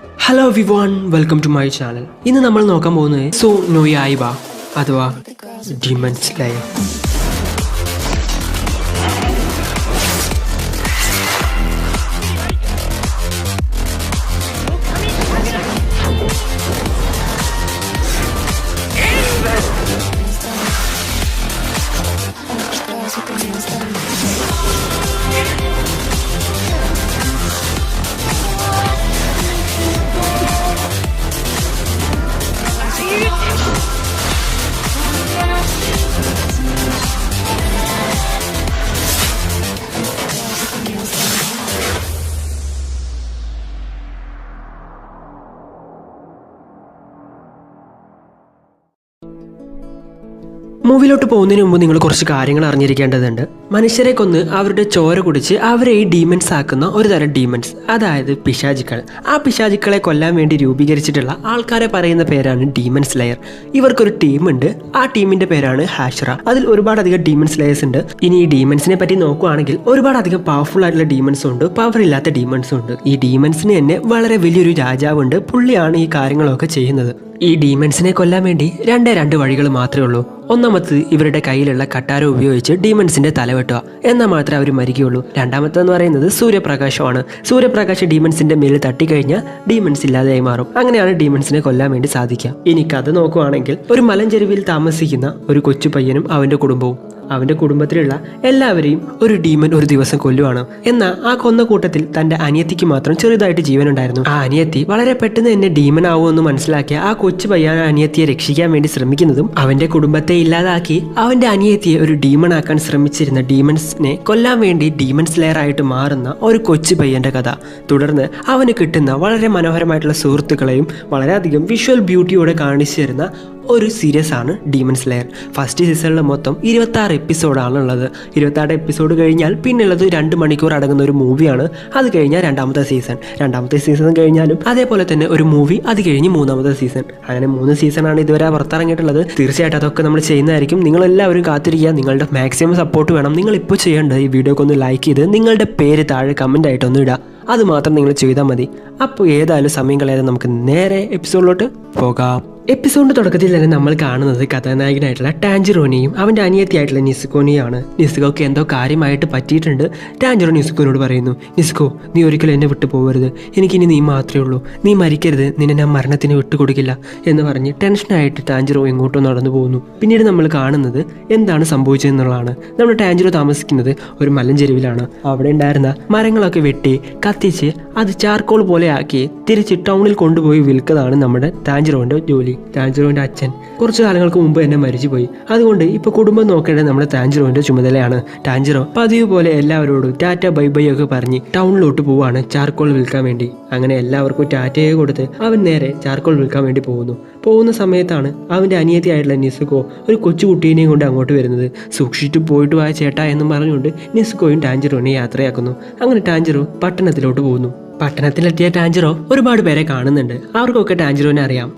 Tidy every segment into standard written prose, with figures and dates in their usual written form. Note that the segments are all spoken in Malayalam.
Hello everyone, welcome to my channel. ഇന്ന് നമ്മൾ നോക്കാൻ പോകുന്നത് സോ നോയായിബ അഥവാ ഡീമൺ സ്ലെയർ. മൂവിലോട്ട് പോകുന്നതിന് മുമ്പ് നിങ്ങൾ കുറച്ച് കാര്യങ്ങൾ അറിഞ്ഞിരിക്കേണ്ടതുണ്ട്. മനുഷ്യരെ കൊന്ന് അവരുടെ ചോര കുടിച്ച് അവരെ ഈ ഡീമൻസ് ആക്കുന്ന ഒരു തരം ഡീമൻസ്, അതായത് പിശാചുക്കൾ. ആ പിശാചുക്കളെ കൊല്ലാൻ വേണ്ടി രൂപീകരിച്ചിട്ടുള്ള ആൾക്കാരെ പറയുന്ന പേരാണ് ഡീമൺ സ്ലെയർ. ഇവർക്കൊരു ടീമുണ്ട്. ആ ടീമിന്റെ പേരാണ് ഹാഷ്റ. അതിൽ ഒരുപാടധികം ഡീമൺ സ്ലെയേഴ്സ് ഉണ്ട്. ഇനി ഈ ഡീമൻസിനെ പറ്റി നോക്കുകയാണെങ്കിൽ ഒരുപാടധികം പവർഫുൾ ആയിട്ടുള്ള ഡീമൻസും ഉണ്ട്, പവർ ഇല്ലാത്ത ഡീമൻസും ഉണ്ട്. ഈ ഡീമൻസിന് തന്നെ വളരെ വലിയൊരു രാജാവുണ്ട്. പുള്ളിയാണ് ഈ കാര്യങ്ങളൊക്കെ ചെയ്യുന്നത്. ഈ ഡീമൻസിനെ കൊല്ലാൻ വേണ്ടി രണ്ട് വഴികൾ മാത്രമേ ഉള്ളൂ. ഒന്നാമത് ഇവരുടെ കയ്യിലുള്ള കട്ടാര ഉപയോഗിച്ച് ഡീമൻസിന്റെ തല വെട്ടുക, എന്നാൽ മാത്രമേ അവർ മരിക്കുകയുള്ളൂ. രണ്ടാമത്തെന്ന് പറയുന്നത് സൂര്യപ്രകാശമാണ്. സൂര്യപ്രകാശം ഡീമൻസിന്റെ മേലിൽ തട്ടിക്കഴിഞ്ഞാൽ ഡീമൻസ് ഇല്ലാതെയായി മാറും. അങ്ങനെയാണ് ഡീമൻസിനെ കൊല്ലാൻ വേണ്ടി സാധിക്കുക. ഇനി കഥ നോക്കുവാണെങ്കിൽ ഒരു മലഞ്ചെരുവിൽ താമസിക്കുന്ന ഒരു കൊച്ചു പയ്യനും അവന്റെ കുടുംബവും, അവന്റെ കുടുംബത്തിലുള്ള എല്ലാവരെയും ഒരു ഡീമൻ ഒരു ദിവസം കൊല്ലുവാണ്. എന്നാൽ ആ കൊന്ന കൂട്ടത്തിൽ തന്റെ അനിയത്തിക്ക് മാത്രം ചെറുതായിട്ട് ജീവനുണ്ടായിരുന്നു. ആ അനിയത്തി വളരെ പെട്ടെന്ന് തന്നെ ഡീമൻ ആവുമെന്ന് മനസ്സിലാക്കിയ ആ കൊച്ചു പയ്യൻ അനിയത്തിയെ രക്ഷിക്കാൻ വേണ്ടി ശ്രമിക്കുന്നതും അവന്റെ കുടുംബത്തെ ഇല്ലാതാക്കി അവന്റെ അനിയത്തിയെ ഒരു ഡീമൺ ആക്കാൻ ശ്രമിച്ചിരുന്ന ഡീമൻസിനെ കൊല്ലാൻ വേണ്ടി ഡീമൺ സ്ലെയർ ആയിട്ട് മാറുന്ന ഒരു കൊച്ചു പയ്യന്റെ കഥ. തുടർന്ന് അവന് കിട്ടുന്ന വളരെ മനോഹരമായിട്ടുള്ള സുഹൃത്തുക്കളെയും വളരെയധികം വിഷ്വൽ ബ്യൂട്ടിയോടെ കാണിച്ചു തരുന്ന ഒരു സീരീസ് ആണ് ഡീമൺ സ്ലെയർ. ഫസ്റ്റ് സീസണിൽ മൊത്തം 26 എപ്പിസോഡാണ് ഉള്ളത്. 26 എപ്പിസോഡ് കഴിഞ്ഞാൽ പിന്നുള്ളത് 2 മണിക്കൂർ അടങ്ങുന്ന ഒരു മൂവിയാണ്. അത് കഴിഞ്ഞാൽ രണ്ടാമത്തെ സീസൺ കഴിഞ്ഞാലും അതേപോലെ തന്നെ ഒരു മൂവി, അത് കഴിഞ്ഞ് മൂന്നാമത്തെ സീസൺ. അങ്ങനെ 3 സീസണാണ് ഇതുവരെ പുറത്തിറങ്ങിയിട്ടുള്ളത്. തീർച്ചയായിട്ടും അതൊക്കെ നമ്മൾ ചെയ്യുന്നതായിരിക്കും. നിങ്ങളെല്ലാവരും കാത്തിരിക്കുക. നിങ്ങളുടെ മാക്സിമം സപ്പോർട്ട് വേണം. നിങ്ങൾ ഇപ്പോൾ ചെയ്യേണ്ടത് ഈ വീഡിയോക്ക് ഒന്ന് ലൈക്ക് ചെയ്ത് നിങ്ങളുടെ പേര് താഴെ കമൻ്റ് ആയിട്ടൊന്ന് ഇടുക. അത് മാത്രം നിങ്ങൾ ചെയ്താൽ മതി. അപ്പോൾ ഏതായാലും സമയം കളയാതെ നമുക്ക് നേരെ എപ്പിസോഡിലോട്ട് പോകാം. എപ്പിസോഡിന്റെ തുടക്കത്തിൽ തന്നെ നമ്മൾ കാണുന്നത് കഥാനായകനായിട്ടുള്ള ടാഞ്ചിറോനെയും അവന്റെ അനിയത്തിയായിട്ടുള്ള നിസ്കോനെയാണ്. നിസ്കോക്ക് എന്തോ കാര്യമായിട്ട് പറ്റിയിട്ടുണ്ട്. ടാഞ്ചിറോ നിസ്കോനോട് പറയുന്നു, നിസ്കോ, നീ ഒരിക്കലും എന്നെ വിട്ടു പോകരുത്. എനിക്കിനി നീ മാത്രമേ ഉള്ളൂ. നീ മരിക്കരുത്. നിന്നെ ഞാൻ മരണത്തിന് വിട്ടുകൊടുക്കില്ല എന്ന് പറഞ്ഞ് ടെൻഷനായിട്ട് ടാഞ്ചിറോ എങ്ങോട്ടോ നടന്നു പോകുന്നു. പിന്നീട് നമ്മൾ കാണുന്നത് എന്താണ് സംഭവിച്ചതെന്നുള്ളതാണ്. നമ്മൾ ടാഞ്ചിറോ താമസിക്കുന്നത് ഒരു മലഞ്ചെരുവിലാണ്. അവിടെ ഉണ്ടായിരുന്ന മരങ്ങളൊക്കെ വെട്ടി കത്തിച്ച് അത് ചാർക്കോൾ പോലെ ആക്കി തിരിച്ച് ടൗണിൽ കൊണ്ടുപോയി വിൽക്കുന്നതാണ് നമ്മുടെ ടാഞ്ചിറോന്റെ ജോലി. ടാഞ്ചിറോന്റെ അച്ഛൻ കുറച്ചു കാലങ്ങൾക്ക് മുമ്പ് തന്നെ മരിച്ചുപോയി. അതുകൊണ്ട് ഇപ്പൊ കുടുംബം നോക്കേണ്ടത് നമ്മുടെ ടാഞ്ചിറോന്റെ ചുമതലയാണ്. ടാഞ്ചിറോ പതിവ് പോലെ എല്ലാവരോടും ടാറ്റ ബൈ ബൈ ഒക്കെ പറഞ്ഞ് ടൗണിലോട്ട് പോവാണ് ചാർക്കോൾ വിൽക്കാൻ വേണ്ടി. അങ്ങനെ എല്ലാവർക്കും ടാറ്റയെ കൊടുത്ത് അവൻ നേരെ ചാർക്കോൾ വിൽക്കാൻ വേണ്ടി പോകുന്ന സമയത്താണ് അവന്റെ അനിയത്തിയായിട്ടുള്ള നിസ്കോ ഒരു കൊച്ചുകുട്ടീനെയും കൊണ്ട് അങ്ങോട്ട് വരുന്നത്. സൂക്ഷിച്ചിട്ട് പോയിട്ട് വായ ചേട്ടാ എന്നും പറഞ്ഞുകൊണ്ട് നിസ്കോയും ടാഞ്ചിറോനെ യാത്രയാക്കുന്നു. അങ്ങനെ ടാഞ്ചിറോ പട്ടണത്തിലോട്ട് പോകുന്നു. പട്ടണത്തിലെത്തിയ ടാഞ്ചിറോ ഒരുപാട് പേരെ കാണുന്നുണ്ട്. അവർക്കൊക്കെ ടാഞ്ചിറോനെ അറിയാം.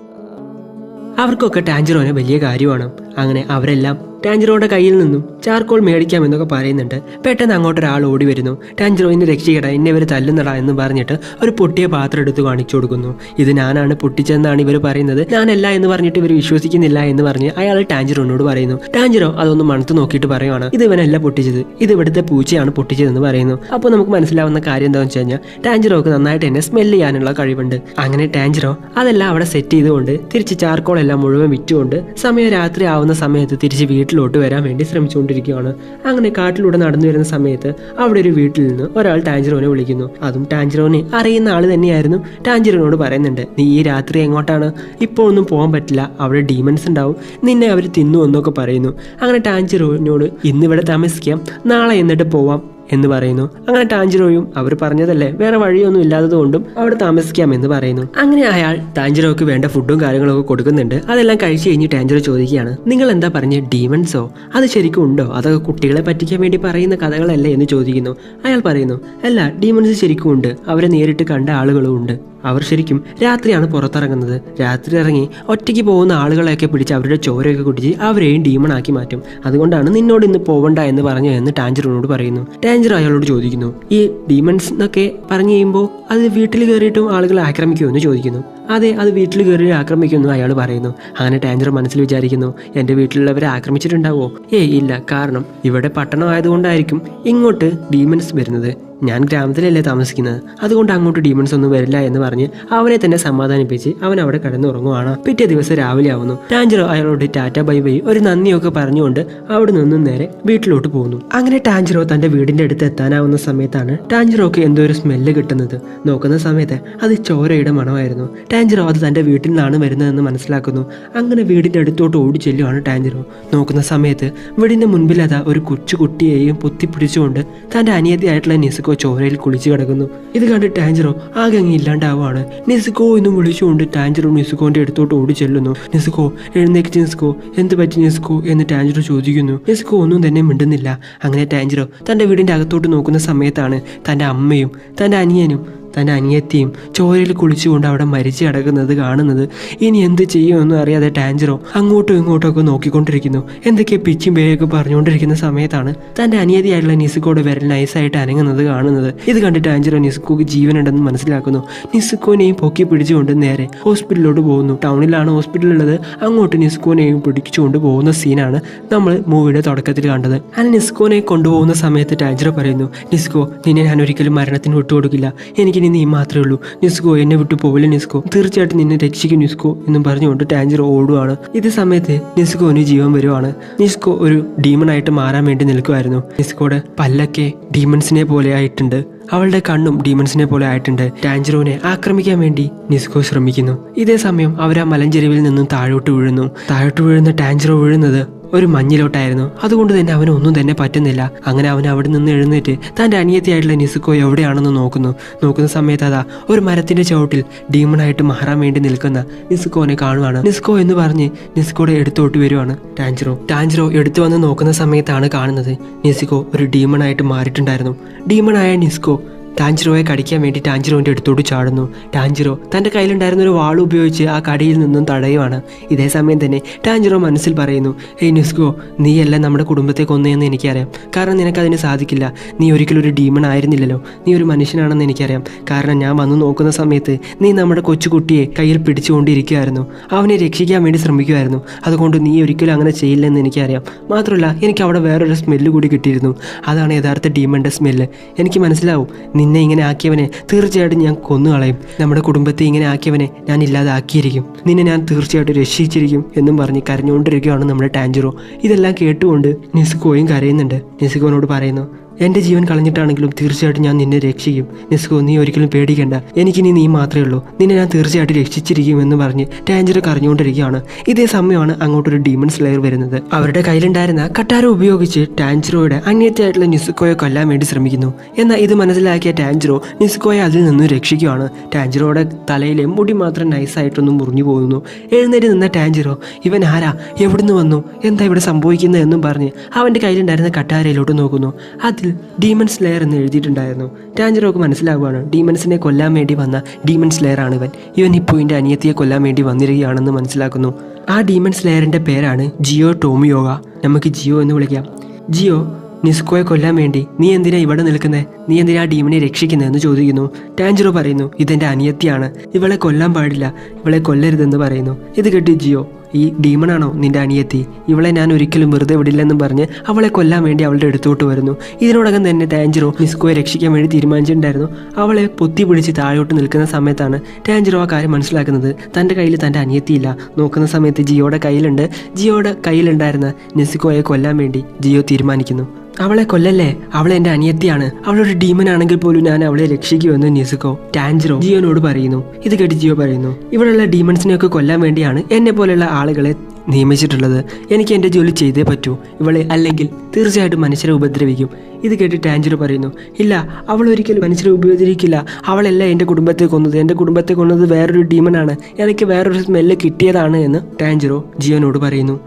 അവർക്കൊക്കെ ടാഞ്ചിറോനെ വലിയ കാര്യമാണ്. അങ്ങനെ അവരെല്ലാം ടാഞ്ചിറോയുടെ കയ്യിൽ നിന്നും ചാർക്കോൾ മേടിക്കാമെന്നൊക്കെ പറയുന്നുണ്ട്. പെട്ടെന്ന് അങ്ങോട്ടൊരാൾ ഓടി വരുന്നു. ടാഞ്ചിറോ, എന്നെ രക്ഷിക്കട, എന്നെ ഇവർ തല്ലുന്നടാ എന്ന് പറഞ്ഞിട്ട് ഒരു പൊട്ടിയ പാത്രം എടുത്ത് കാണിച്ചു കൊടുക്കുന്നു. ഇത് ഞാനാണ് പൊട്ടിച്ചതെന്നാണ് ഇവർ പറയുന്നത്. ഞാനല്ല എന്ന് പറഞ്ഞിട്ട് ഇവർ വിശ്വസിക്കുന്നില്ല എന്ന് പറഞ്ഞ് അയാൾ ടാഞ്ചിറോനോട് പറയുന്നു. ടാഞ്ചിറോ അതൊന്ന് മണത്ത് നോക്കിയിട്ട് പറയുവാണ്, ഇത് ഇവനല്ല പൊട്ടിച്ചത്, ഇത് ഇവിടുത്തെ പൂച്ചയാണ് പൊട്ടിച്ചതെന്ന് പറയുന്നു. അപ്പോൾ നമുക്ക് മനസ്സിലാവുന്ന കാര്യം എന്താണെന്ന് വെച്ച് കഴിഞ്ഞാൽ ടാഞ്ചിറോക്ക് നന്നായിട്ട് തന്നെ സ്മെല്ല് ചെയ്യാനുള്ള കഴിവുണ്ട്. അങ്ങനെ ടാഞ്ചിറോ അതെല്ലാം അവിടെ സെറ്റ് ചെയ്തുകൊണ്ട് തിരിച്ച് ചാർക്കോൾ എല്ലാം മുഴുവൻ വിറ്റുകൊണ്ട് സമയം രാത്രി ആവുന്ന സമയത്ത് തിരിച്ച് വീട്ടിലോട്ട് വരാൻ വേണ്ടി ശ്രമിച്ചുകൊണ്ടിരിക്കുകയാണ്. അങ്ങനെ കാട്ടിലൂടെ നടന്നു വരുന്ന സമയത്ത് അവിടെ ഒരു വീട്ടിൽ നിന്ന് ഒരാൾ ടാഞ്ചിറോനെ വിളിക്കുന്നു. അതും ടാഞ്ചിറോനെ അറിയുന്ന ആൾ തന്നെയായിരുന്നു. ടാഞ്ചിറോനോട് പറയുന്നുണ്ട്, നീ ഈ രാത്രി എങ്ങോട്ടാണ്? ഇപ്പോൾ ഒന്നും പോകാൻ പറ്റില്ല, അവിടെ ഡീമൻസ് ഉണ്ടാവും, നിന്നെ അവർ തിന്നു എന്നൊക്കെ പറയുന്നു. അങ്ങനെ ടാഞ്ചിറോനോട് ഇന്നിവിടെ താമസിക്കാം, നാളെ എന്നിട്ട് പോവാം എന്ന് പറയുന്നു. അങ്ങനെ ടാഞ്ചിറോയും അവർ പറഞ്ഞതല്ലേ, വേറെ വഴിയൊന്നും ഇല്ലാത്തതുകൊണ്ടും അവിടെ താമസിക്കാമെന്ന് പറയുന്നു. അങ്ങനെ അയാൾ ടാഞ്ചിറോക്ക് വേണ്ട ഫുഡും കാര്യങ്ങളൊക്കെ കൊടുക്കുന്നുണ്ട്. അതെല്ലാം കഴിച്ചു കഴിഞ്ഞ് ടാഞ്ചിറോ ചോദിക്കുകയാണ്, നിങ്ങൾ എന്താ പറഞ്ഞ ഡീമൺസോ? അത് ശരിക്കും ഉണ്ടോ? അതൊക്കെ കുട്ടികളെ പറ്റിക്കാൻ വേണ്ടി പറയുന്ന കഥകളല്ലേ എന്ന് ചോദിക്കുന്നു. അയാൾ പറയുന്നു, അല്ല, ഡീമൺസ് ശരിക്കും ഉണ്ട്, അവരെ നേരിട്ട് കണ്ട ആളുകളും ഉണ്ട്. അവർ ശരിക്കും രാത്രിയാണ് പുറത്തിറങ്ങുന്നത്. രാത്രി ഇറങ്ങി ഒറ്റയ്ക്ക് പോകുന്ന ആളുകളെയൊക്കെ പിടിച്ച് അവരുടെ ചോരയൊക്കെ കുടിച്ച് അവരെയും ഡീമൺ ആക്കി മാറ്റും. അതുകൊണ്ടാണ് നിന്നോട് ഇന്ന് പോവണ്ട എന്ന് പറഞ്ഞു എന്ന് ടാഞ്ചറോനോട് പറയുന്നു. ടാഞ്ചർ അയാളോട് ചോദിക്കുന്നു, ഈ ഡീമൺസ് എന്നൊക്കെ പറഞ്ഞു കഴിയുമ്പോൾ അത് വീട്ടിൽ കയറിയിട്ടും ആളുകളെ ആക്രമിക്കുമോ എന്ന് ചോദിക്കുന്നു. അതെ, അത് വീട്ടിൽ കയറി ആക്രമിക്കുമെന്ന് അയാൾ പറയുന്നു. അങ്ങനെ ടാഞ്ചർ മനസ്സിൽ വിചാരിക്കുന്നു, എൻ്റെ വീട്ടിലുള്ളവരെ ആക്രമിച്ചിട്ടുണ്ടാവോ? ഇല്ല, കാരണം ഇവിടെ പട്ടണം ആയതുകൊണ്ടായിരിക്കും ഇങ്ങോട്ട് ഡീമൺസ് വരുന്നത്. ഞാൻ ഗ്രാമത്തിലല്ലേ താമസിക്കുന്നത്, അതുകൊണ്ട് അങ്ങോട്ട് ഡീമൺസ് ഒന്നും വരില്ല എന്ന് പറഞ്ഞ് അവനെ തന്നെ സമാധാനിപ്പിച്ച് അവൻ അവിടെ കിടന്നുറങ്ങുവാണ്. പിറ്റേ ദിവസം രാവിലെ ആവുന്നു. ടാഞ്ചറോ അയാളോട് ടാറ്റ ബൈ ബൈ ഒരു നന്ദിയൊക്കെ പറഞ്ഞുകൊണ്ട് അവിടെ നിന്നും നേരെ വീട്ടിലോട്ട് പോകുന്നു. അങ്ങനെ ടാഞ്ചറോ തൻ്റെ വീടിൻ്റെ അടുത്ത് എത്താനാവുന്ന സമയത്താണ് ടാഞ്ചറോക്ക് എന്തോ ഒരു സ്മെല്ല് കിട്ടുന്നത്. നോക്കുന്ന സമയത്ത് അത് ചോരയുടെ മണമായിരുന്നു. ടാഞ്ചറോ അത് തൻ്റെ വീട്ടിൽ നിന്നാണ് വരുന്നതെന്ന് മനസ്സിലാക്കുന്നു. അങ്ങനെ വീടിൻ്റെ അടുത്തോട്ട് ഓടി ചെല്ലുവാണ് ടാഞ്ചറോ. നോക്കുന്ന സമയത്ത് വീടിൻ്റെ മുൻപിൽ അതാ ഒരു കൊച്ചു കുട്ടിയെയും പൊത്തിപ്പിടിച്ചുകൊണ്ട് തൻ്റെ അനിയത്തിയായിട്ടുള്ള നിസുക്കോ ചോരയിൽ കുളിച്ച് കിടക്കുന്നു. ഇത് കണ്ട് ടാഞ്ചറോ ആകെ അങ്ങ് ഇല്ലാണ്ടാവുകയാണ്. നിസുക്കോ എന്നും വിളിച്ചുകൊണ്ട് ടാഞ്ചറോ നിസുക്കോന്റെ അടുത്തോട്ട് ഓടി ചെല്ലുന്നു. നിസുക്കോ, എഴുന്നേക്ക് നിസുക്കോ, എന്ത് പറ്റി നിസുക്കോ എന്ന് ടാഞ്ചറോ ചോദിക്കുന്നു. നിസുക്കോ ഒന്നും തന്നെ മിണ്ടുന്നില്ല. അങ്ങനെ ടാഞ്ചറോ തൻ്റെ വീടിൻ്റെ അകത്തോട്ട് നോക്കുന്ന സമയത്താണ് തൻ്റെ അമ്മയും തൻ്റെ അനിയനും തൻ്റെ അനിയത്തിയും ചോരയിൽ കുളിച്ചുകൊണ്ട് അവിടെ മരിച്ചു കിടക്കുന്നത് കാണുന്നത്. ഇനി എന്ത് ചെയ്യുമെന്നും അറിയാതെ ടാഞ്ചറോ അങ്ങോട്ടും ഇങ്ങോട്ടും നോക്കിക്കൊണ്ടിരിക്കുന്നു. എന്തൊക്കെ പിച്ചും പേയൊക്കെ പറഞ്ഞുകൊണ്ടിരിക്കുന്ന സമയത്താണ് തൻ്റെ അനിയത്തിയായിട്ടുള്ള നിസുക്കോയുടെ വിരൽ നൈസായിട്ട് അനങ്ങുന്നത് കാണുന്നത്. ഇത് കണ്ട് ടാഞ്ചറോ നിസുക്കോക്ക് ജീവനുണ്ടെന്ന് മനസ്സിലാക്കുന്നു. നിസുക്കോനെയും പൊക്കി പിടിച്ചുകൊണ്ട് നേരെ ഹോസ്പിറ്റലിലോട്ട് പോകുന്നു. ടൗണിലാണ് ഹോസ്പിറ്റലുള്ളത്. അങ്ങോട്ട് നിസുക്കോനെയും പിടിച്ചുകൊണ്ട് പോകുന്ന സീനാണ് നമ്മൾ മൂവിയുടെ തുടക്കത്തിൽ കണ്ടത്. അങ്ങനെ നിസുക്കോനെ കൊണ്ടുപോകുന്ന സമയത്ത് ടാഞ്ചറോ പറയുന്നു, നിസുക്കോ, നിന്നെ ഞാൻ ഒരിക്കലും മരണത്തിന് വിട്ടുകൊടുക്കില്ല. എനിക്ക് നീ മാത്രമേ ഉള്ളൂ. നിസ്കോ, എന്നെ വിട്ടു പോവില്ല നിസ്കോ, തീർച്ചയായിട്ടും നിന്നെ രക്ഷിക്കും നിസ്കോ എന്നും പറഞ്ഞുകൊണ്ട് ടാഞ്ചറോ ഓടുവാണ്. ഇത് സമയത്ത് നിസ്കോന് ജീവൻ വരുവാണ്. നിസ്കോ ഒരു ഡീമണായിട്ട് മാറാൻ വേണ്ടി നിൽക്കുമായിരുന്നു. നിസ്കോയുടെ പല്ലൊക്കെ ഡീമൺസിനെ പോലെ ആയിട്ടുണ്ട്. അവളുടെ കണ്ണും ഡീമൺസിനെ പോലെ ആയിട്ടുണ്ട്. ടാഞ്ചറോനെ ആക്രമിക്കാൻ വേണ്ടി നിസ്കോ ശ്രമിക്കുന്നു. ഇതേ സമയം അവർ ആ മലഞ്ചെരുവിൽ നിന്നും താഴോട്ട് വീഴുന്ന ടാഞ്ചറോ വീഴുന്നത് ഒരു മഞ്ഞിലോട്ടായിരുന്നു. അതുകൊണ്ട് തന്നെ അവന് ഒന്നും തന്നെ പറ്റുന്നില്ല. അങ്ങനെ അവൻ അവിടെ നിന്ന് എഴുന്നേറ്റ് തൻ്റെ അനിയത്തിയായിട്ടുള്ള നിസുക്കോ എവിടെയാണെന്ന് നോക്കുന്ന സമയത്ത് അതാ ഒരു മരത്തിന്റെ ചുവട്ടിൽ ഡീമണായിട്ട് മാറാൻ വേണ്ടി നിൽക്കുന്ന നിസുക്കോനെ കാണുവാണ്. നിസ്കോ എന്ന് പറഞ്ഞ് നിസ്കോയുടെ എടുത്തോട്ട് വരുവാണ് ടാഞ്ചറോ എടുത്തു വന്ന് നോക്കുന്ന സമയത്താണ് കാണുന്നത് നിസുക്കോ ഒരു ഡീമണായിട്ട് മാറിയിട്ടുണ്ടായിരുന്നു. ഡീമണായ നിസ്കോ ടാഞ്ചറോയെ കടിക്കാൻ വേണ്ടി ടാഞ്ചറോന്റെ അടുത്തോട്ട് ചാടുന്നു. ടാഞ്ചറോ തൻ്റെ കയ്യിലുണ്ടായിരുന്ന ഒരു വാൾ ഉപയോഗിച്ച് ആ കടിയിൽ നിന്നും തടയുവാണ്. ഇതേ സമയം തന്നെ ടാഞ്ചറോ മനസ്സിൽ പറയുന്നു, ഹേയ് നിസ്കോ, നീയല്ല നമ്മുടെ കുടുംബത്തെ കൊന്നതെന്ന് എനിക്കറിയാം. കാരണം നിനക്കതിന് സാധിക്കില്ല. നീ ഒരിക്കലും ഒരു ഡീമൺ ആയിരുന്നില്ലല്ലോ. നീ ഒരു മനുഷ്യനാണെന്ന് എനിക്കറിയാം. കാരണം ഞാൻ വന്നു നോക്കുന്ന സമയത്ത് നീ നമ്മുടെ കൊച്ചുകുട്ടിയെ കയ്യിൽ പിടിച്ചുകൊണ്ടിരിക്കുകയായിരുന്നു. അവനെ രക്ഷിക്കാൻ വേണ്ടി ശ്രമിക്കുമായിരുന്നു. അതുകൊണ്ട് നീ ഒരിക്കലും അങ്ങനെ ചെയ്യില്ലെന്ന് എനിക്കറിയാം. മാത്രമല്ല, എനിക്ക് അവിടെ വേറൊരു സ്മെല്ല് കൂടി കിട്ടിയിരുന്നു. അതാണ് യഥാർത്ഥ ഡീമണിൻ്റെ സ്മെല്ല്. എനിക്ക് മനസ്സിലാവും, നിന്നെ ഇങ്ങനെ ആക്കിയവനെ തീർച്ചയായിട്ടും ഞാൻ കൊന്നുകളയും. നമ്മുടെ കുടുംബത്തെ ഇങ്ങനെ ആക്കിയവനെ ഞാൻ ഇല്ലാതാക്കിയിരിക്കും. നിന്നെ ഞാൻ തീർച്ചയായിട്ടും രക്ഷിച്ചിരിക്കും എന്നും പറഞ്ഞ് കരഞ്ഞുകൊണ്ടിരിക്കുകയാണ് നമ്മുടെ ടാഞ്ചറോ. ഇതെല്ലാം കേട്ടുകൊണ്ട് നിസുക്കോയും കരയുന്നുണ്ട്. നിസുക്കോനോട് പറയുന്നു, എൻ്റെ ജീവൻ കളഞ്ഞിട്ടാണെങ്കിലും തീർച്ചയായിട്ടും ഞാൻ നിന്നെ രക്ഷിക്കും. നിസ്കോ, നീ ഒരിക്കലും പേടിക്കേണ്ട. എനിക്കിനി നീ മാത്രമേ ഉള്ളൂ. നിന്നെ ഞാൻ തീർച്ചയായിട്ടും രക്ഷിച്ചിരിക്കുമെന്ന് പറഞ്ഞ് ടാഞ്ചറോ കരഞ്ഞുകൊണ്ടിരിക്കുകയാണ്. ഇതേ സമയമാണ് അങ്ങോട്ടൊരു ഡീമൺ സ്ലെയർ വരുന്നത്. അവരുടെ കയ്യിലുണ്ടായിരുന്ന കട്ടാര ഉപയോഗിച്ച് ടാഞ്ചറോയുടെ അനിയത്തിയായിട്ടുള്ള നിസുക്കോയെ കൊല്ലാൻ വേണ്ടി ശ്രമിക്കുന്നു. എന്നാൽ ഇത് മനസ്സിലാക്കിയ ടാഞ്ചറോ നിസുക്കോയെ അതിൽ നിന്നും രക്ഷിക്കുകയാണ്. ടാഞ്ചറോയുടെ തലയിലെ മുടി മാത്രം നൈസായിട്ടൊന്നും മുറിഞ്ഞു പോകുന്നു. എഴുന്നേറ്റ് നിന്ന ടാഞ്ചറോ, ഇവൻ ആരാ, എവിടുന്ന് വന്നു, എന്താ ഇവിടെ സംഭവിക്കുന്നത് എന്നും പറഞ്ഞ് അവൻ്റെ കയ്യിലുണ്ടായിരുന്ന കട്ടാരയിലോട്ട് നോക്കുന്നു. അതിൽ ഡീമൺ സ്ലെയർ എന്ന് എഴുതിയിട്ടുണ്ടായിരുന്നു. ടാഞ്ചറോക്ക് മനസ്സിലാവുകയാണ്, ഡീമൺസിനെ കൊല്ലാൻ വേണ്ടി വന്ന ഡീമൺ സ്ലെയർ ആണ് ഇവൻ ഇപ്പോൾ എൻ്റെ അനിയത്തിയെ കൊല്ലാൻ വേണ്ടി വന്നിരിക്കുകയാണെന്ന് മനസ്സിലാക്കുന്നു. ആ ഡീമൺ സ്ലെയറിൻ്റെ പേരാണ് ജിയോ ടോമിയോഗ. നമുക്ക് ജിയോ എന്ന് വിളിക്കാം. ജിയോ, നിസ്കോയെ കൊല്ലാൻ വേണ്ടി നീ എന്തിനാ ഇവിടെ നിൽക്കുന്നത്? നീ എന്തിനാ ഡീമനെ രക്ഷിക്കുന്നതെന്ന് ചോദിക്കുന്നു. ടാഞ്ചറോ പറയുന്നു, ഇതെൻ്റെ അനിയത്തിയാണ്, ഇവളെ കൊല്ലാൻ പാടില്ല, ഇവളെ കൊല്ലരുതെന്ന് പറയുന്നു. ഇത് കേട്ട് ജിയോ, ഈ ഡീമണാണോ നിന്റെ അനിയത്തി? ഇവളെ ഞാൻ ഒരിക്കലും വെറുതെ വിടില്ലെന്നും പറഞ്ഞ് അവളെ കൊല്ലാൻ വേണ്ടി അവളുടെ അടുത്തോട്ട് വരുന്നു. ഇതിനോടകം തന്നെ ടാഞ്ചറോ നിസ്കോയെ രക്ഷിക്കാൻ വേണ്ടി തീരുമാനിച്ചിട്ടുണ്ടായിരുന്നു. അവളെ പൊത്തി പിടിച്ച് താഴോട്ട് നിൽക്കുന്ന സമയത്താണ് ടാഞ്ചറോ ആ കാര്യം മനസ്സിലാക്കുന്നത്. തൻ്റെ കയ്യിൽ തൻ്റെ അനിയത്തിയില്ല. നോക്കുന്ന സമയത്ത് ജിയോയുടെ കയ്യിലുണ്ട്. ജിയോയുടെ കയ്യിലുണ്ടായിരുന്ന നിസ്കോയെ കൊല്ലാൻ വേണ്ടി ജിയോ തീരുമാനിക്കുന്നു. അവളെ കൊല്ലല്ലേ, അവളെ എൻ്റെ അനിയത്തിയാണ്, അവളൊരു ഡീമൻ ആണെങ്കിൽ പോലും ഞാൻ അവളെ രക്ഷിക്കുമെന്ന് നിസുക്കോ ടാഞ്ചറോ ജിയോനോട് പറയുന്നു. ഇത് കേട്ട് ജിയോ പറയുന്നു, ഇവിടെയുള്ള ഡീമൺസിനെയൊക്കെ കൊല്ലാൻ വേണ്ടിയാണ് എന്നെ പോലെയുള്ള ആളുകളെ നിയമിച്ചിട്ടുള്ളത്. എനിക്ക് എൻ്റെ ജോലി ചെയ്തേ പറ്റൂ. ഇവളെ അല്ലെങ്കിൽ തീർച്ചയായിട്ടും മനുഷ്യരെ ഉപദ്രവിക്കും. ഇത് കേട്ട് ടാഞ്ചറോ പറയുന്നു, ഇല്ല, അവൾ ഒരിക്കലും മനുഷ്യരെ ഉപദ്രവിക്കില്ല. അവളല്ല എൻ്റെ കുടുംബത്തെ കൊന്നത്. എൻ്റെ കുടുംബത്തെ കൊന്നത് വേറൊരു ഡീമനാണ്. എനിക്ക് വേറൊരു സ്മെല്ല് കിട്ടിയതാണ് എന്ന് ടാഞ്ചറോ ജിയോനോട് പറയുന്നു.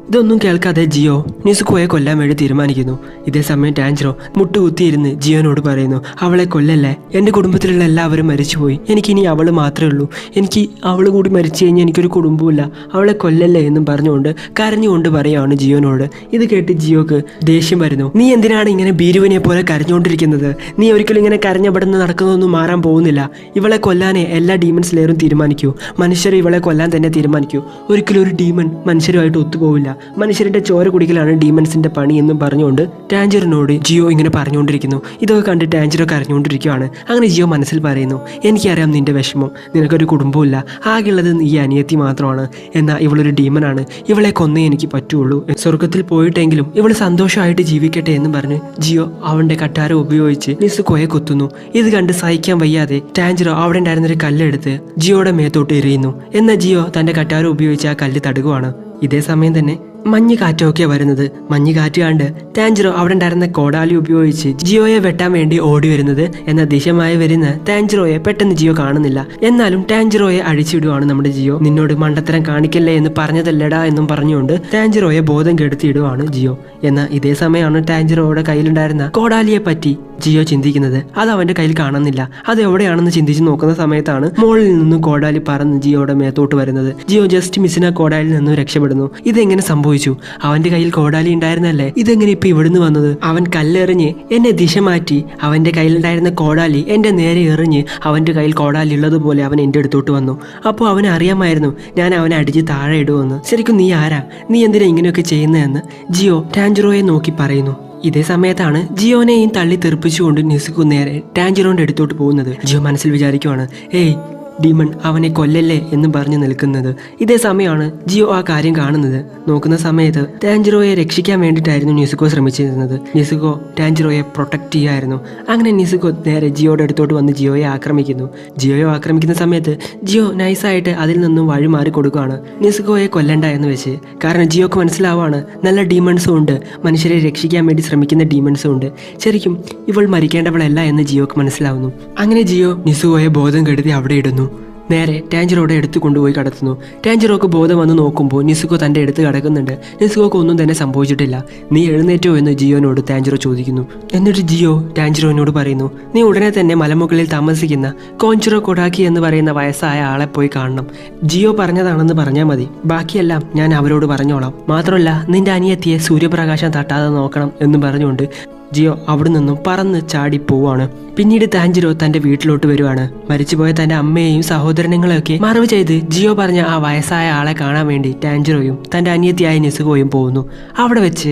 ഇതൊന്നും കേൾക്കാതെ ജിയോ നിസുക്കോയെ കൊല്ലാൻ വേണ്ടി തീരുമാനിക്കുന്നു. ഇതേ സമയം ടാൻജിറോ മുട്ടുകുത്തിയിരുന്ന് ജിയോനോട് പറയുന്നു, അവളെ കൊല്ലല്ലേ, എൻ്റെ കുടുംബത്തിലുള്ള എല്ലാവരും മരിച്ചുപോയി, എനിക്കിനി അവൾ മാത്രമേ ഉള്ളൂ, എനിക്ക് അവൾ കൂടി മരിച്ചു കഴിഞ്ഞാൽ എനിക്കൊരു കുടുംബമില്ല, അവളെ കൊല്ലല്ലേ എന്നും പറഞ്ഞുകൊണ്ട് കരഞ്ഞുകൊണ്ട് പറയുകയാണ് ജിയോനോട്. ഇത് കേട്ട് ജിയോക്ക് ദേഷ്യം വരുന്നു. നീ എന്തിനാണ് ഇങ്ങനെ ഭീരുവിനെ പോലെ കരഞ്ഞുകൊണ്ടിരിക്കുന്നത്? നീ ഒരിക്കലും ഇങ്ങനെ കരഞ്ഞപ്പെടുന്ന നടക്കുന്നതൊന്നും മാറാൻ പോകുന്നില്ല. ഇവളെ കൊല്ലാനേ എല്ലാ ഡീമൺ സ്ലേയറും തീരുമാനിക്കൂ. മനുഷ്യർ ഇവളെ കൊല്ലാൻ തന്നെ തീരുമാനിക്കൂ. ഒരിക്കലും ഒരു ഡീമൺ മനുഷ്യരുമായിട്ട് ഒത്തുപോവില്ല. മനുഷ്യരുടെ ചോര കുടിക്കലാണ് ഡീമൺസിന്റെ പണി എന്നും പറഞ്ഞുകൊണ്ട് ടാൻജിറിനോട് ജിയോ ഇങ്ങനെ പറഞ്ഞുകൊണ്ടിരിക്കുന്നു. ഇതൊക്കെ കണ്ട് ടാൻജിറോ കരഞ്ഞുകൊണ്ടിരിക്കുകയാണ്. അങ്ങനെ ജിയോ മനസ്സിൽ പറയുന്നു, എനിക്കറിയാം നിന്റെ വിഷമം, നിനക്കൊരു കുടുംബമില്ല, ആകെയുള്ളത് ഈ അനിയത്തി മാത്രമാണ്. എന്നാൽ ഇവളൊരു ഡീമനാണ്, ഇവളെ കൊന്നേ എനിക്ക് പറ്റുള്ളൂ. സ്വർഗത്തിൽ പോയിട്ടെങ്കിലും ഇവൾ സന്തോഷമായിട്ട് ജീവിക്കട്ടെ എന്ന് പറഞ്ഞ് ജിയോ അവന്റെ കട്ടാരം ഉപയോഗിച്ച് നിസുക്കോയെ കുത്തുന്നു. ഇത് കണ്ട് സഹിക്കാൻ വയ്യാതെ ടാൻജിറോ അവിടെ ഉണ്ടായിരുന്നൊരു കല്ലെടുത്ത് ജിയോയുടെ മേത്തോട്ട് എറിയുന്നു. എന്നാൽ ജിയോ തന്റെ കട്ടാരം ഉപയോഗിച്ച് ആ കല്ല് തടുകുവാണ്. ഇതേ സമയം തന്നെ മഞ്ഞ് കാറ്റൊക്കെയാണ് വരുന്നത്. മഞ്ഞ് കാറ്റ് കണ്ട് ടാൻജിറോ അവിടെ ഉണ്ടായിരുന്ന കോടാലി ഉപയോഗിച്ച് ജിയോയെ വെട്ടാൻ വേണ്ടി ഓടി വരുന്നത്. എന്നാൽ ദിശമായി വരുന്ന ടാൻജിറോയെ പെട്ടെന്ന് ജിയോ കാണുന്നില്ല. എന്നാലും ടാൻജിറോയെ അഴിച്ചിടുവാണ് നമ്മുടെ ജിയോ. നിന്നോട് മണ്ടത്തരം കാണിക്കല്ലേ എന്ന് പറഞ്ഞതല്ലടാ എന്നും പറഞ്ഞുകൊണ്ട് ടാൻജിറോയെ ബോധം കെടുത്തിയിടുവാണ് ജിയോ. എന്നാൽ ഇതേ സമയമാണ് ടാൻജിറോയുടെ കയ്യിലുണ്ടായിരുന്ന കോടാലിയെ പറ്റി ജിയോ ചിന്തിക്കുന്നത്. അത് അവന്റെ കയ്യിൽ കാണുന്നില്ല. അത് എവിടെയാണെന്ന് ചിന്തിച്ച് നോക്കുന്ന സമയത്താണ് മുകളിൽ നിന്നും കോടാലി പറന്ന് ജിയോയുടെ മേത്തോട്ട് വരുന്നത്. ജിയോ ജസ്റ്റ് മിസ്സിന് കോടാലിൽ നിന്നും രക്ഷപ്പെടുന്നു. ഇതെങ്ങനെ സംഭവിച്ചു? അവന്റെ കയ്യിൽ കോടാലി ഉണ്ടായിരുന്നല്ലേ, ഇതെങ്ങനെ ഇപ്പൊ ഇവിടുന്ന് വന്നത്? അവൻ കല്ലെറിഞ്ഞ് എന്നെ ദിശ മാറ്റി അവന്റെ കയ്യിലുണ്ടായിരുന്ന കോടാലി എന്റെ നേരെ എറിഞ്ഞ് അവന്റെ കയ്യിൽ കോടാലി ഉള്ളതുപോലെ അവൻ എന്റെ അടുത്തോട്ട് വന്നു. അപ്പോൾ അവന് അറിയാമായിരുന്നു ഞാൻ അവനെ അടിച്ച് താഴെ ഇടുമെന്ന്. ശരിക്കും നീ ആരാ? നീ എന്തിനാ ഇങ്ങനെയൊക്കെ ചെയ്യുന്നതെന്ന് ജിയോ ടാൻജിറോയെ നോക്കി പറയുന്നു. ഇതേ സമയത്താണ് ജിയോനെയും തള്ളി തെറിപ്പിച്ചുകൊണ്ട് നിസുക്കു നേരെ ടാൻജിറോന്റെ അടുത്തോട്ട് പോകുന്നത്. ജിയോ മനസ്സിൽ വിചാരിക്കുവാണ്, ഏയ് ഡീമൺ അവനെ കൊല്ലല്ലേ എന്ന് പറഞ്ഞ് നിൽക്കുന്നത്. ഇതേ സമയമാണ് ജിയോ ആ കാര്യം കാണുന്നത്. നോക്കുന്ന സമയത്ത് ടാൻജിറോയെ രക്ഷിക്കാൻ വേണ്ടിയിട്ടായിരുന്നു നിസുക്കോ ശ്രമിച്ചിരുന്നത്. നിസുക്കോ ടാൻജിറോയെ പ്രൊട്ടക്ട് ചെയ്യായിരുന്നു. അങ്ങനെ നിസുക്കോ നേരെ ജിയോയുടെ അടുത്തോട്ട് വന്ന് ജിയോയെ ആക്രമിക്കുന്നു. ജിയോയെ ആക്രമിക്കുന്ന സമയത്ത് ജിയോ നൈസായിട്ട് അതിൽ നിന്നും വഴി മാറി കൊടുക്കുകയാണ്, നിസുക്കോയെ കൊല്ലണ്ട എന്ന് വെച്ച്. കാരണം ജിയോക്ക് മനസ്സിലാവാണ് നല്ല ഡീമൺസും ഉണ്ട്, മനുഷ്യരെ രക്ഷിക്കാൻ വേണ്ടി ശ്രമിക്കുന്ന ഡീമൺസും ഉണ്ട്. ശരിക്കും ഇവൾ മരിക്കേണ്ടവളല്ല എന്ന് ജിയോക്ക് മനസ്സിലാവുന്നു. അങ്ങനെ ജിയോ നിസുക്കോയെ ബോധം കെടുത്തി അവിടെ ഇടുന്നു. നേരെ ടാൻജിറോയുടെ അടുത്ത് കൊണ്ടുപോയി കടത്തുന്നു. ടാൻജിറോക്ക് ബോധം വന്ന് നോക്കുമ്പോൾ നിസുക്കോ തൻ്റെ അടുത്ത് കിടക്കുന്നുണ്ട്. നിസുക്കോക്ക് ഒന്നും തന്നെ സംഭവിച്ചിട്ടില്ല. നീ എഴുന്നേറ്റോ എന്ന് ജിയോനോട് ടാൻജിറോ ചോദിക്കുന്നു. എന്നിട്ട് ജിയോ ടാൻജിറോനോട് പറയുന്നു, നീ ഉടനെ തന്നെ മലമുകളിൽ താമസിക്കുന്ന കോഞ്ചിറോ കൊഡാക്കി എന്ന് പറയുന്ന വയസ്സായ ആളെ പോയി കാണണം. ജിയോ പറഞ്ഞതാണെന്ന് പറഞ്ഞാൽ മതി, ബാക്കിയെല്ലാം ഞാൻ അവരോട് പറഞ്ഞോളാം. മാത്രമല്ല നിന്റെ അനിയത്തിയെ സൂര്യപ്രകാശം തട്ടാതെ നോക്കണം എന്ന് പറഞ്ഞുകൊണ്ട് ജിയോ അവിടെ നിന്നും പറന്ന് ചാടി പോവാണ്. പിന്നീട് ടാൻജിറോ തന്റെ വീട്ടിലോട്ട് വരുവാണ്. മരിച്ചുപോയ തന്റെ അമ്മയെയും സഹോദരങ്ങളെയൊക്കെ മറവ് ചെയ്ത് ജിയോ പറഞ്ഞ ആ വയസ്സായ ആളെ കാണാൻ വേണ്ടി ടാൻജിറോയും തന്റെ അനിയത്തിയായ നിസുക്കോയും പോകുന്നു. അവിടെ വെച്ച്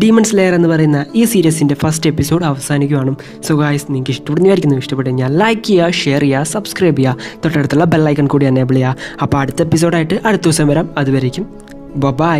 ഡീമൺ സ്ലെയർ എന്ന് പറയുന്ന ഈ സീരീസിന്റെ ഫസ്റ്റ് എപ്പിസോഡ് അവസാനിക്കുകയാണ്. സോ ഗായ്സ്, നിങ്ങൾക്ക് ഇഷ്ടപ്പെടുന്നതായിരിക്കുന്നു. ഇഷ്ടപ്പെട്ടു കഴിഞ്ഞാൽ ലൈക്ക് ചെയ്യുക, ഷെയർ ചെയ്യുക, സബ്സ്ക്രൈബ് ചെയ്യുക, തൊട്ടടുത്തുള്ള ബെല്ലൈക്കൺ കൂടി എനേബിൾ ചെയ്യുക. അപ്പോൾ അടുത്ത എപ്പിസോഡായിട്ട് അടുത്ത ദിവസം വരാം. അതുവരേക്കും ബൈ.